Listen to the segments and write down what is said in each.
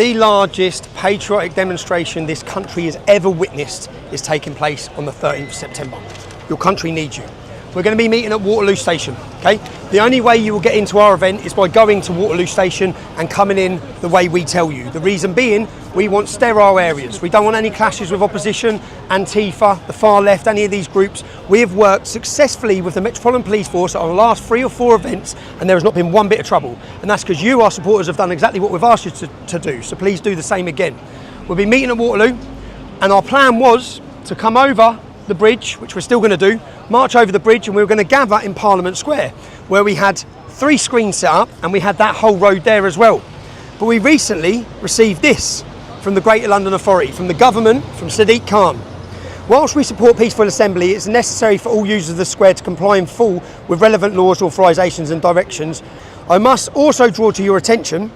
The largest patriotic demonstration this country has ever witnessed is taking place on the 13th of September. Your country needs you. We're going to be meeting at Waterloo Station, okay? The only way you will get into our event is by going to Waterloo Station and coming in the way we tell you. The reason being, we want sterile areas. We don't want any clashes with opposition, Antifa, the far left, any of these groups. We have worked successfully with the Metropolitan Police Force on the last 3 or 4 events, and there has not been one bit of trouble. And that's because you, our supporters, have done exactly what we've asked you to do. So please do the same again. We'll be meeting at Waterloo, and our plan was to come over the bridge, which we're still going to do, march over the bridge, and we were going to gather in Parliament Square, where we had 3 screens set up, and we had that whole road there as well. But we recently received this from the Greater London Authority, from the government, from Sadiq Khan. Whilst we support peaceful assembly, it's necessary for all users of the square to comply in full with relevant laws, authorisations and directions. I must also draw to your attention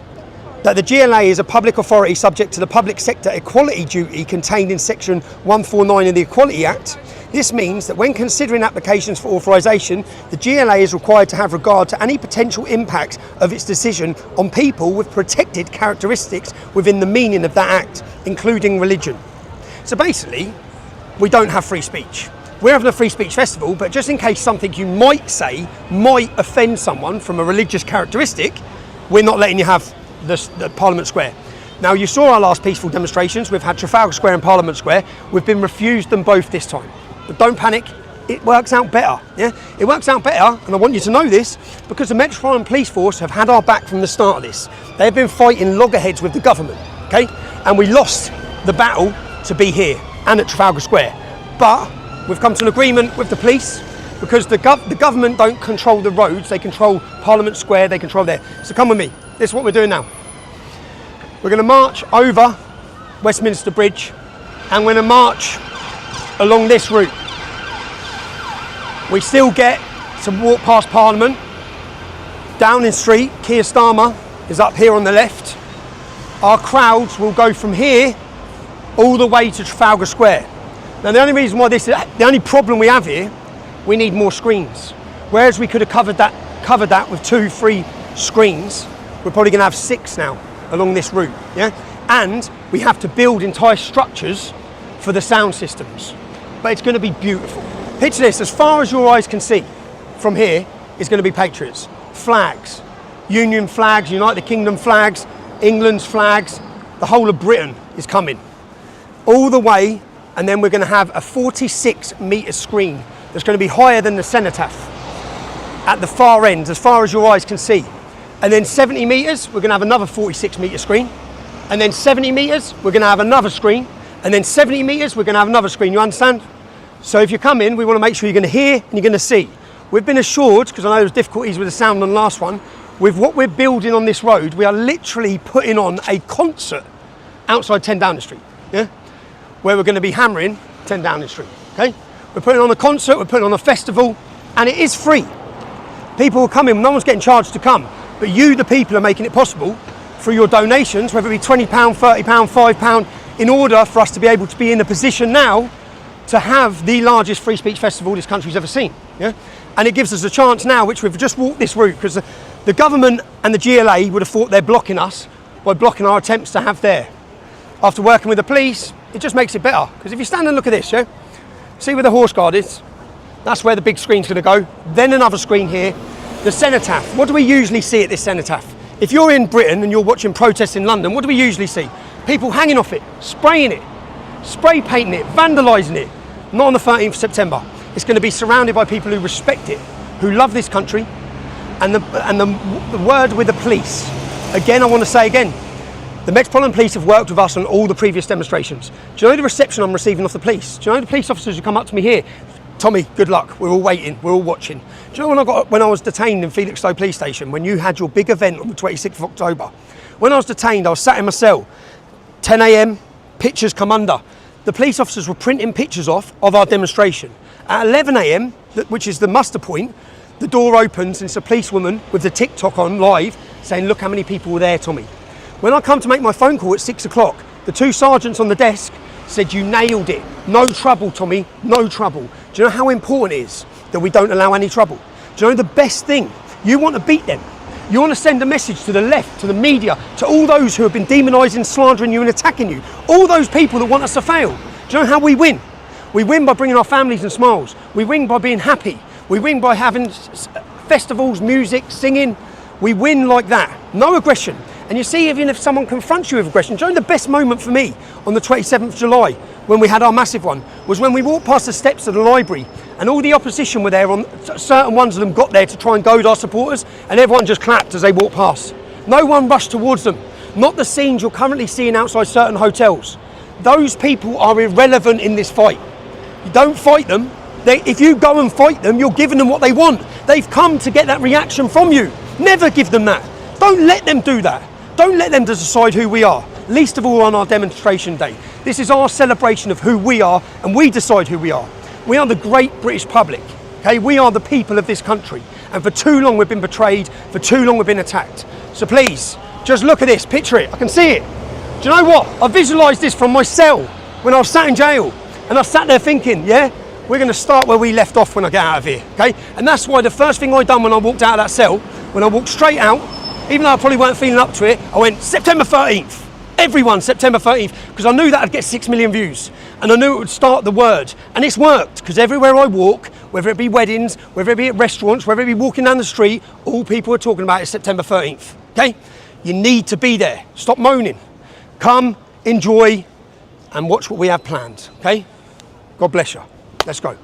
that the GLA is a public authority subject to the public sector equality duty contained in section 149 of the Equality Act. This means that when considering applications for authorisation, the GLA is required to have regard to any potential impact of its decision on people with protected characteristics within the meaning of that act, including religion. So basically, we don't have free speech. We're having a free speech festival, but just in case something you might say might offend someone from a religious characteristic, we're not letting you have the Parliament Square. Now, you saw our last peaceful demonstrations. We've had Trafalgar Square and Parliament Square. We've been refused them both this time. But don't panic, it works out better. Yeah, it works out better, and I want you to know this, because the Metropolitan Police Force have had our back from the start of this. They've been fighting loggerheads with the government, okay? And we lost the battle to be here and at Trafalgar Square. But we've come to an agreement with the police, because the government don't control the roads, they control Parliament Square, they control there. So come with me, this is what we're doing now. We're going to march over Westminster Bridge, and we're going to march along this route. We still get to walk past Parliament. Downing Street, Keir Starmer is up here on the left. Our crowds will go from here all the way to Trafalgar Square. Now, the only reason why this is, the only problem we have here, we need more screens. Whereas we could have covered that with 2, 3 screens, we're probably going to have 6 now along this route. Yeah, and we have to build entire structures for the sound systems. But it's going to be beautiful. Picture this, as far as your eyes can see from here is going to be patriots, flags, Union flags, United Kingdom flags, England's flags, the whole of Britain is coming all the way. And then we're going to have a 46-metre screen that's going to be higher than the cenotaph at the far end, as far as your eyes can see. And then 70 metres, we're going to have another 46-metre screen. And then 70 metres, we're going to have another screen. And then 70 metres, we're going to have another screen, you understand? So if you come in, we want to make sure you're going to hear and you're going to see. We've been assured, because I know there was difficulties with the sound on the last one, with what we're building on this road, we are literally putting on a concert outside 10 Downing Street, yeah? Where we're going to be hammering 10 Downing Street, okay? We're putting on a concert, we're putting on a festival, and it is free. People will come in, no one's getting charged to come, but you, the people, are making it possible through your donations, whether it be £20, £30, £5, in order for us to be able to be in a position now to have the largest free speech festival this country's ever seen. Yeah? And it gives us a chance now, which we've just walked this route, because the government and the GLA would have thought they're blocking us by blocking our attempts to have there. After working with the police, it just makes it better. Because if you stand and look at this, yeah? See where the horse guard is? That's where the big screen's going to go. Then another screen here. The cenotaph. What do we usually see at this cenotaph? If you're in Britain and you're watching protests in London, what do we usually see? People hanging off it, spraying it, spray painting it, vandalising it. Not on the 13th of September. It's going to be surrounded by people who respect it, who love this country, and the word with the police. Again, I want to say again, the Metropolitan Police have worked with us on all the previous demonstrations. Do you know the reception I'm receiving off the police? Do you know the police officers who come up to me here? Tommy, good luck. We're all waiting. We're all watching. Do you know when I was detained in Felixstowe Police Station, when you had your big event on the 26th of October? When I was detained, I was sat in my cell, 10 a.m, pictures come under. The police officers were printing pictures off of our demonstration. At 11 a.m, which is the muster point, the door opens and it's a policewoman with the TikTok on live saying, look how many people were there, Tommy. When I come to make my phone call at 6 o'clock, the 2 sergeants on the desk said, you nailed it. No trouble, Tommy, no trouble. Do you know how important it is that we don't allow any trouble? Do you know the best thing? You want to beat them. You want to send a message to the left, to the media, to all those who have been demonising, slandering you and attacking you. All those people that want us to fail. Do you know how we win? We win by bringing our families and smiles. We win by being happy. We win by having festivals, music, singing. We win like that. No aggression. And you see, even if someone confronts you with aggression, do you know the best moment for me on the 27th of July, when we had our massive one, was when we walked past the steps of the library and all the opposition were there, on certain ones of them got there to try and goad our supporters, and everyone just clapped as they walked past. No one rushed towards them. Not the scenes you're currently seeing outside certain hotels. Those people are irrelevant in this fight. You don't fight them. If you go and fight them, you're giving them what they want. They've come to get that reaction from you. Never give them that. Don't let them do that. Don't let them decide who we are, least of all on our demonstration day. This is our celebration of who we are, and we decide who we are. We are the great British public, okay? We are the people of this country, and for too long we've been betrayed, for too long we've been attacked. So please, just look at this, picture it, I can see it. Do you know what? I visualised this from my cell when I was sat in jail, and I sat there thinking, yeah, we're going to start where we left off when I get out of here, okay? And that's why the first thing I done when I walked out of that cell, when I walked straight out, even though I probably weren't feeling up to it, I went, September 13th. Everyone, September 13th, because I knew that I'd get 6 million views, and I knew it would start the word. And it's worked, because everywhere I walk, whether it be weddings, whether it be at restaurants, whether it be walking down the street, all people are talking about is September 13th, okay? You need to be there. Stop moaning. Come, enjoy, and watch what we have planned, okay? God bless you. Let's go.